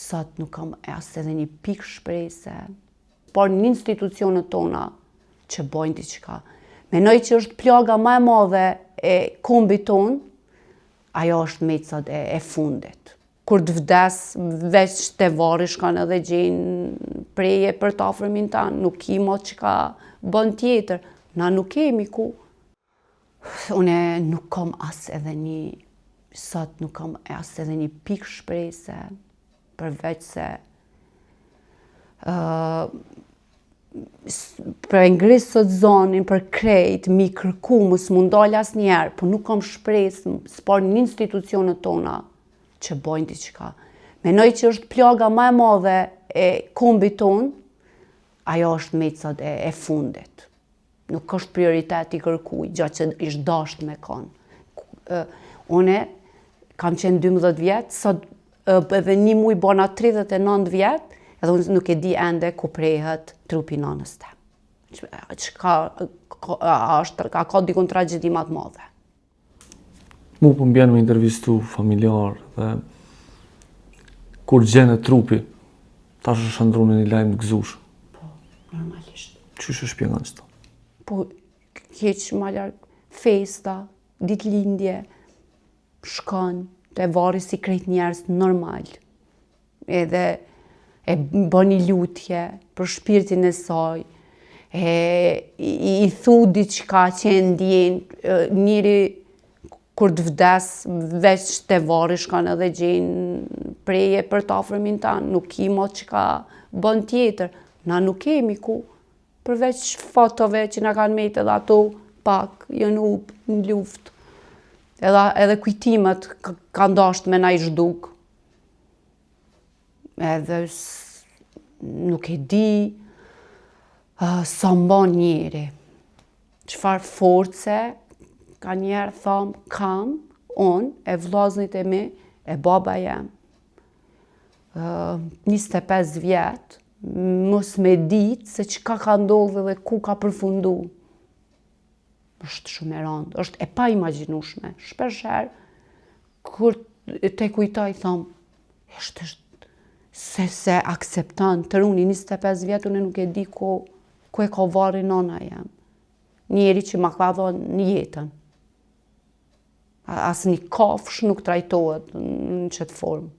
sot nuk kam as edhe një pikë shprehje, por në institucionet tona që bojnë diçka. Menoj që është plaga më e madhe e kombit ton, ajo është mecat e fundit. Kur të vdes, veç të varri shkan edhe gjenë preje për të afërmin tanë, nuk i mo që ka bën tjetër, na nuk kemi ku. Une nuk kam sot nuk kam as edhe një pikë shprehje, përveç se për e ngrisë sot zonin, për krejt, mi kërku, mos mu ndalë asnjëherë, po nuk kam shpresë, s'par në institucionet tona që bojnë diçka. Menoj që është plaga më e madhe e kombit ton, ajo është mecat e fundit. Nuk është prioritet i kërkuj, gjatë që ishtë dasht me kanë. Une kam qenë 12 vjetë, sot edhe një muj bona 39 vjetë, edhe unë nuk e di ende ku prehet trupi nanës tem. A ka dikun tragjedi ma të madhe. Mu po m'bjen me intervistu familjar dhe kur gjenë trupi, tash është ndru në një lajmë të gëzush. Po, normalisht. Qysh është shpjegan qëto? Po, keq ma larg festa, ditëlindje, shkon, të varri si krejt njerëz normal. Edhe e bën një lutje për shpirtin e saj, i thu diçka që e ndjen, njëri kur të vdes, veç të varri shkon edhe gjenë preje për të afërmin tanë, nuk i mo që ka bën tjetër, na nuk kemi ku, përveç fotove që na kanë met edhe ato pak, jënë up në luft, edhe kujtimet kanë dasht me na i zhduk. Edhe nuk e di sa mban njeri, çfarë force ka njerë thamë kam, unë, e vllaznit e mi, e baba jem. 25 vjetë, mos me ditë se çka ka ndodhur dhe ku ka përfundu. Është shumë e rëndë, është e pa imagjinueshme. Shpeshherë, kur te kujtoj, thom, se aksepton të runi 25 vjetë, unë nuk e di ku e ka varri nana jem. Njeri që ma ka dhënë në jetën. As një kafsh nuk trajtohet në qëtë formë.